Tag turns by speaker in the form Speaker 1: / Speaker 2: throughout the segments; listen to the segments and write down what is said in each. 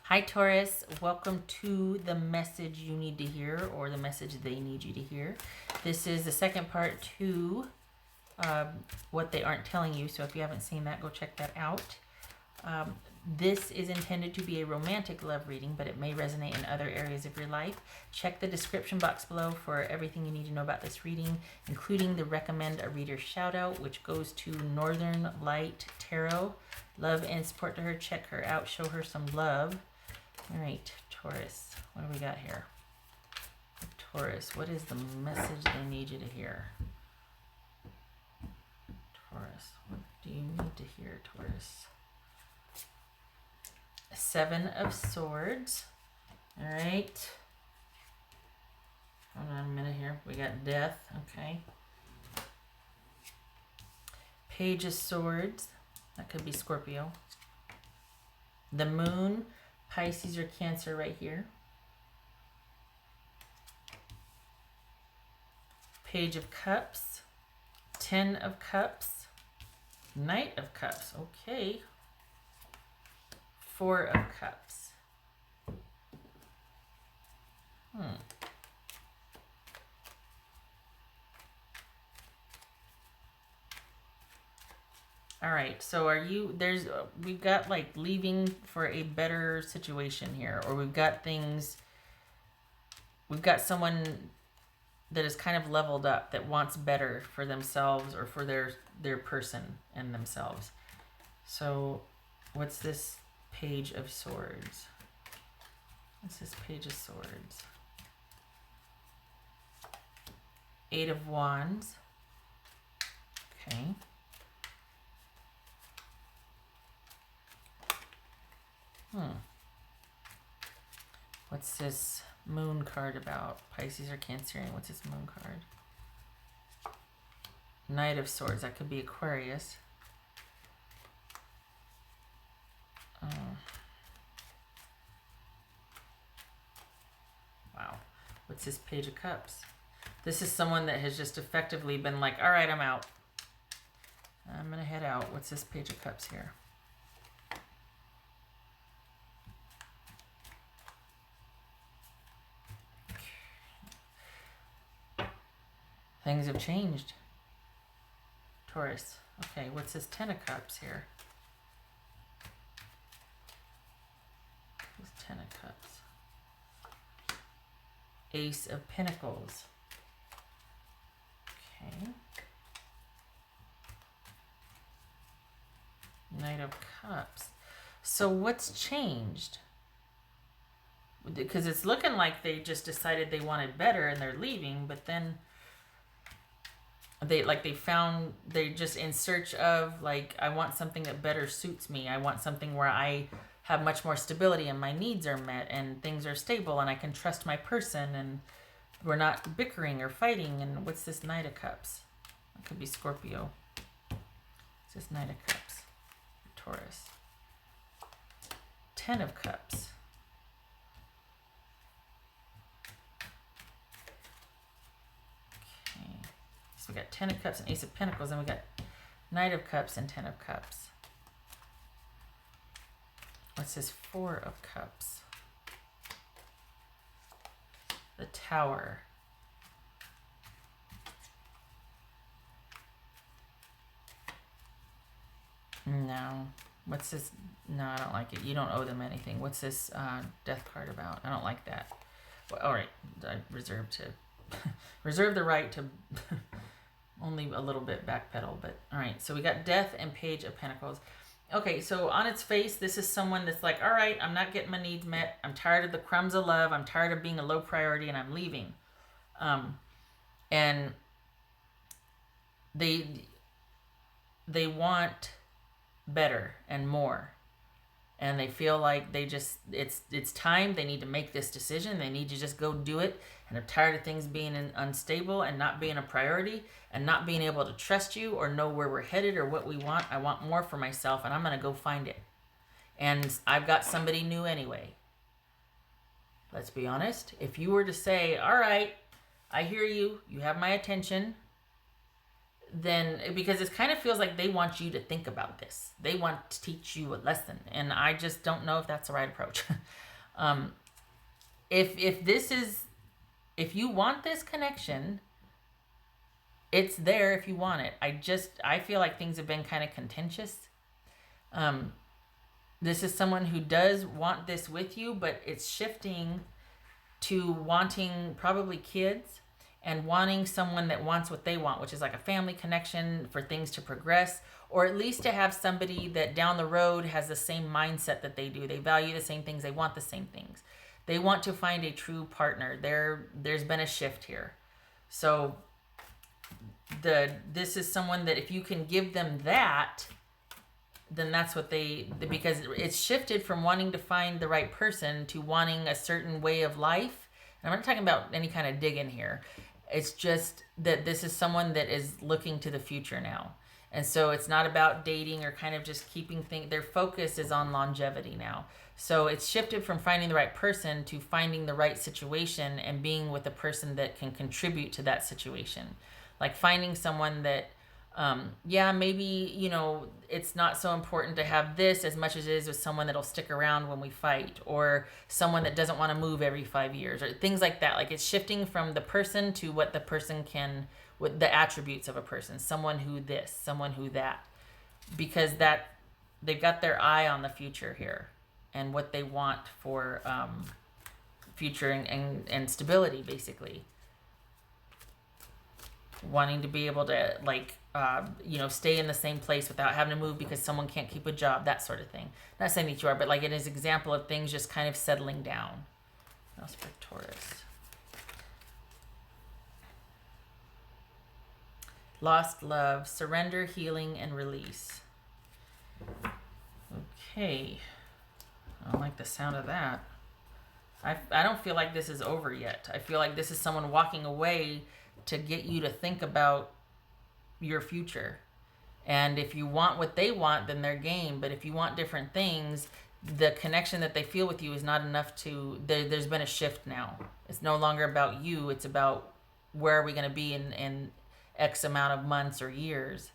Speaker 1: Hi, Taurus. Welcome to the message you need to hear, or the message they need you to hear. This is the second part to what they aren't telling you. So if you haven't seen that, go check that out. This is intended to be a romantic love reading, but it may resonate in other areas of your life. Check the description box below for everything you need to know about this reading, including the recommend a reader shout out, which goes to Northern Light Tarot. Love and support to her. Check her out. Show her some love. All right, Taurus, what do we got here? Taurus, what is the message they need you to hear? Taurus, what do you need to hear, Taurus? Seven of Swords. All right. Hold on a minute here. We got Death. Okay. Page of Swords. That could be Scorpio. The Moon. Pisces or Cancer right here. Page of Cups. 10 of Cups. Knight of Cups. Okay. 4 of Cups. All right, so are you, we've got like leaving for a better situation here, or we've got someone that is kind of leveled up, that wants better for themselves or for their person and themselves. So what's this Page of Swords? What's this Page of Swords? 8 of Wands. Okay. What's this Moon card about? Pisces or Cancerian. What's this Moon card? Knight of Swords. That could be Aquarius. Wow. What's this Page of Cups? This is someone that has just effectively been like, all right, I'm out. I'm going to head out. What's this Page of Cups here? Things have changed. Taurus. Okay, what's this 10 of Cups here? This 10 of Cups. Ace of Pentacles. Okay. Knight of Cups. So what's changed? Because it's looking like they just decided they wanted better and they're leaving, but then they're just in search of, like, I want something that better suits me. I want something where I have much more stability and my needs are met and things are stable and I can trust my person and we're not bickering or fighting. And what's this Knight of Cups? It could be Scorpio. What's this Knight of Cups? Taurus. 10 of Cups. So we got 10 of Cups and Ace of Pentacles, and we got Knight of Cups and 10 of Cups. What's this 4 of Cups? The Tower. No. What's this? No, I don't like it. You don't owe them anything. What's this Death card about? I don't like that. Well, all right. I reserve the right to only a little bit backpedal, but all right. So we got Death and Page of Pentacles. Okay, so on its face, this is someone that's like, all right, I'm not getting my needs met. I'm tired of the crumbs of love. I'm tired of being a low priority, and I'm leaving. And they want better and more. And they feel like it's time. They need to make this decision. They need to just go do it. And they're tired of things being unstable and not being a priority and not being able to trust you or know where we're headed or what we want. I want more for myself, and I'm going to go find it. And I've got somebody new anyway. Let's be honest. If you were to say, all right, I hear you. You have my attention. then, because it kind of feels like they want you to think about this. They want to teach you a lesson, and I just don't know if that's the right approach. um, if you want this connection, it's there if you want it. I feel like things have been kind of contentious. This is someone who does want this with you, but it's shifting to wanting probably kids and wanting someone that wants what they want, which is like a family connection for things to progress, or at least to have somebody that down the road has the same mindset that they do. They value the same things. They want the same things. They want to find a true partner. There's been a shift here. So this is someone that if you can give them that, then that's what because it's shifted from wanting to find the right person to wanting a certain way of life. And I'm not talking about any kind of digging here. It's just that this is someone that is looking to the future now. And so it's not about dating or kind of just keeping things. Their focus is on longevity now. So it's shifted from finding the right person to finding the right situation and being with a person that can contribute to that situation. Like finding someone that, maybe, it's not so important to have this as much as it is with someone that'll stick around when we fight, or someone that doesn't want to move every 5 years, or things like that. Like it's shifting from the person to what the person can, with the attributes of a person, someone who this, someone who that, because they've got their eye on the future here and what they want for future and stability, basically. Wanting to be able to stay in the same place without having to move because someone can't keep a job, that sort of thing. Not saying that you are, but like it is an example of things just kind of settling down. What else for Taurus? Lost love, surrender, healing, and release. Okay. I don't like the sound of that. I don't feel like this is over yet. I feel like this is someone walking away to get you to think about your future. And if you want what they want, then they're game. But if you want different things, the connection that they feel with you is not enough to... There's been a shift now. It's no longer about you. It's about where are we going to be in X amount of months or years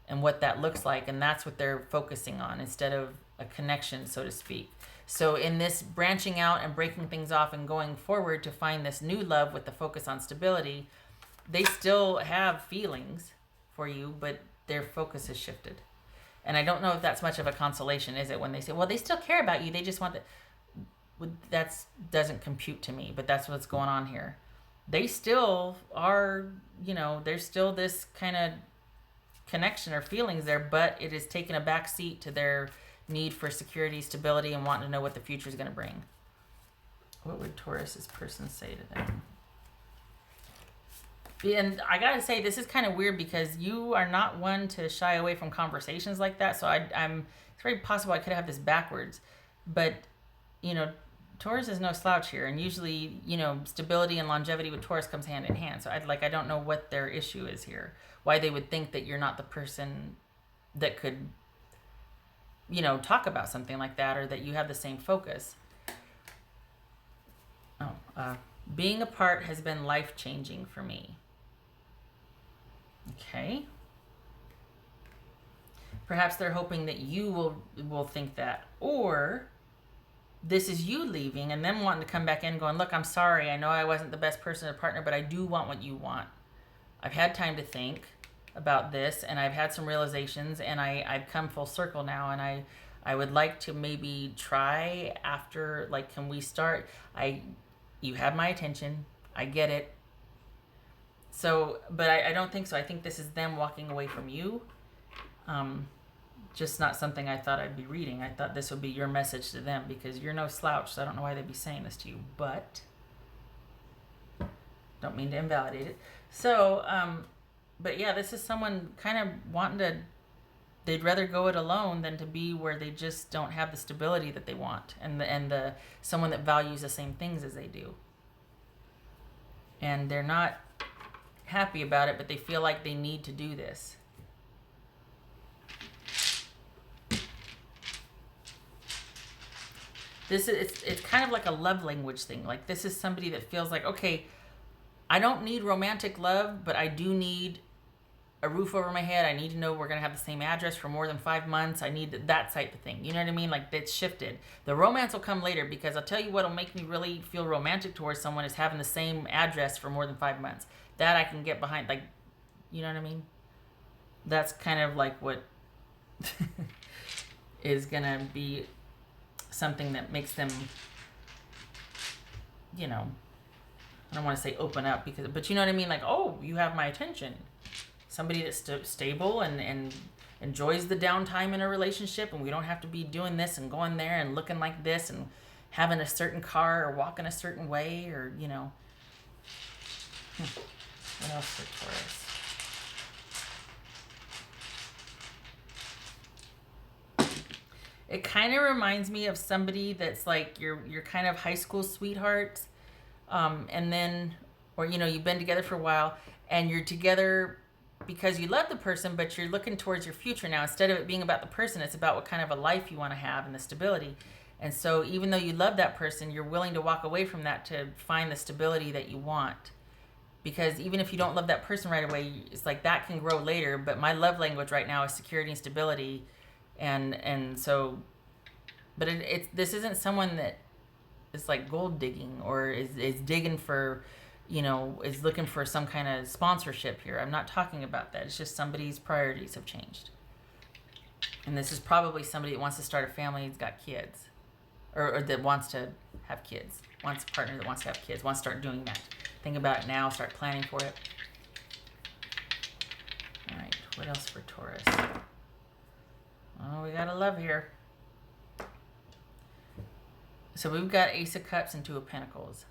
Speaker 1: and what that looks like. And that's what they're focusing on instead of a connection, so to speak. So in this branching out and breaking things off and going forward to find this new love with the focus on stability, they still have feelings for you, but their focus has shifted. And I don't know if that's much of a consolation, is it, when they say, well, they still care about you, they just want that doesn't compute to me, but that's what's going on here. They still are, there's still this kind of connection or feelings there, but it has taken a back seat to their need for security, stability, and wanting to know what the future is going to bring. What would Taurus's person say to them? And I gotta say, this is kind of weird because you are not one to shy away from conversations like that. So it's very possible I could have this backwards, but Taurus is no slouch here, and usually stability and longevity with Taurus comes hand in hand. So I don't know what their issue is here, why they would think that you're not the person that could talk about something like that, or that you have the same focus. Being apart has been life-changing for me. Okay. Perhaps they're hoping that you will think that, or this is you leaving and them wanting to come back in going, look, I'm sorry, I know I wasn't the best person to partner, but I do want what you want. I've had time to think about this, and I've had some realizations, and I've come full circle now, and I would like to maybe try after, can we start? You have my attention, I get it. So, but I don't think so. I think this is them walking away from you. Just not something I thought I'd be reading. I thought this would be your message to them, because you're no slouch, so I don't know why they'd be saying this to you, but don't mean to invalidate it. So, but yeah, this is someone kind of wanting to, they'd rather go it alone than to be where they just don't have the stability that they want, and the someone that values the same things as they do. And they're not happy about it, but they feel like they need to do this. It's kind of like a love language thing. Like, this is somebody that feels like, okay, I don't need romantic love, but I do need a roof over my head. I need to know we're going to have the same address for more than 5 months. I need that type of thing. You know what I mean? Like, it's shifted. The romance will come later, because I'll tell you what'll make me really feel romantic towards someone is having the same address for more than 5 months. That I can get behind. Like, you know what I mean? That's kind of like what is going to be something that makes them, you know, I don't want to say open up, but you know what I mean? Like, oh, you have my attention. Somebody that's stable and enjoys the downtime in a relationship, and we don't have to be doing this and going there and looking like this and having a certain car or walking a certain way, or, you know. What else for Taurus? It kind of reminds me of somebody that's like your kind of high school sweetheart, and then, or, you know, you've been together for a while and you're together because you love the person, but you're looking towards your future now. Instead of it being about the person, it's about what kind of a life you want to have and the stability. And so even though you love that person, you're willing to walk away from that to find the stability that you want. Because even if you don't love that person right away, it's like that can grow later. But my love language right now is security and stability. And so, but this isn't someone that is like gold digging or is digging for, you know, is looking for some kind of sponsorship here. I'm not talking about that. It's just somebody's priorities have changed. And this is probably somebody that wants to start a family, has got kids. Or that wants to have kids. Wants a partner that wants to have kids. Wants to start doing that. Think about it now. Start planning for it. All right. What else for Taurus? Oh, we got a love here. So we've got Ace of Cups and Two of Pentacles.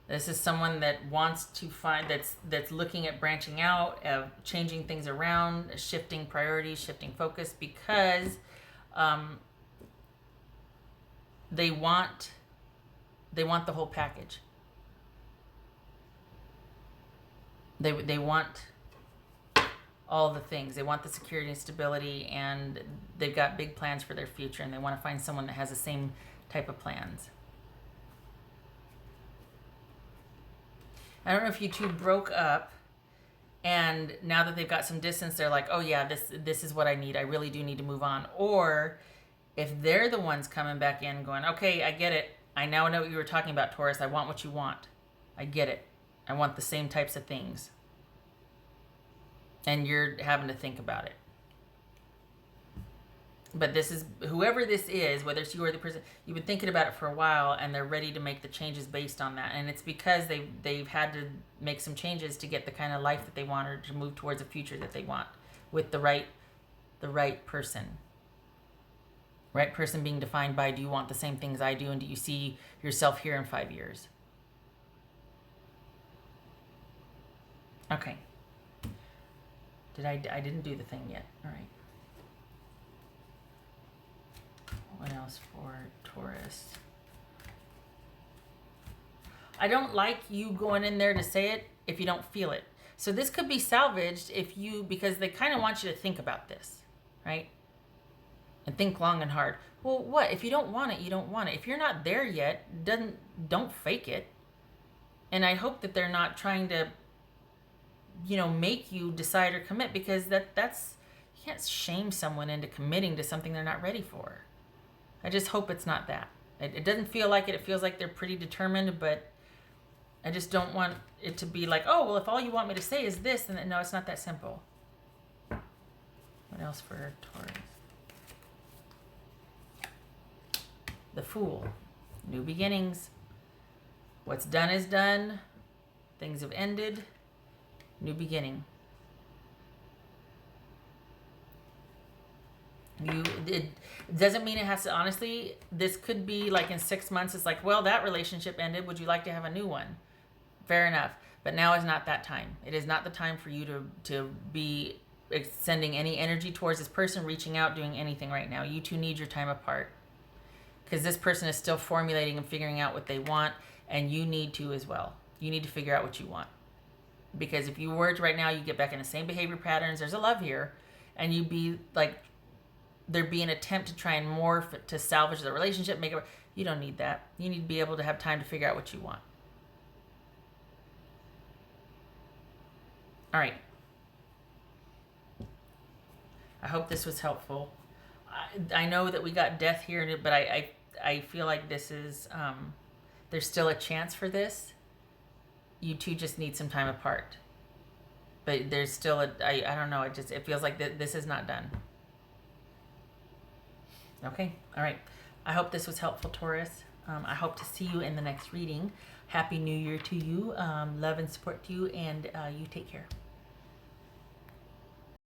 Speaker 1: This is someone that wants to find, that's looking at branching out, of changing things around, shifting priorities, shifting focus, because they want the whole package. They want all the things. They want the security and stability, and they've got big plans for their future, and they want to find someone that has the same type of plans. I don't know if you two broke up, and now that they've got some distance, they're like, oh yeah, this is what I need. I really do need to move on. Or if they're the ones coming back in going, okay, I get it. I now know what you were talking about, Taurus. I want what you want. I get it. I want the same types of things. And you're having to think about it. But this is, whoever this is, whether it's you or the person, you've been thinking about it for a while, and they're ready to make the changes based on that. And it's because they've had to make some changes to get the kind of life that they want, or to move towards a future that they want with the right person. Right person being defined by, do you want the same things I do, and do you see yourself here in 5 years? Okay. I didn't do the thing yet. All right. What else for Taurus? I don't like you going in there to say it if you don't feel it. So this could be salvaged because they kind of want you to think about this, right? And think long and hard. Well, what? If you don't want it, you don't want it. If you're not there yet, don't fake it. And I hope that they're not trying to, you know, make you decide or commit, because that's you can't shame someone into committing to something they're not ready for. I just hope it's not that. It doesn't feel like it. It feels like they're pretty determined, but I just don't want it to be like, oh, well, if all you want me to say is this, then no, it's not that simple. What else for Taurus? The Fool. New beginnings. What's done is done. Things have ended. New beginning. It doesn't mean it has to, honestly, this could be like in 6 months, it's like, well, that relationship ended. Would you like to have a new one? Fair enough. But now is not that time. It is not the time for you to be sending any energy towards this person, reaching out, doing anything right now. You two need your time apart. Because this person is still formulating and figuring out what they want, and you need to as well. You need to figure out what you want. Because if you were to right now, you get back in the same behavior patterns, there's a love here, and you'd be like, there'd be an attempt to try and morph to salvage the relationship, make it. You don't need that. You need to be able to have time to figure out what you want. All right. I hope this was helpful. I know that we got death here, but I feel like this is, there's still a chance for this. You two just need some time apart. But there's still I don't know, it feels like this is not done. Okay, all right. I hope this was helpful, Taurus. I hope to see you in the next reading. Happy New Year to you. Love and support to you, and you take care.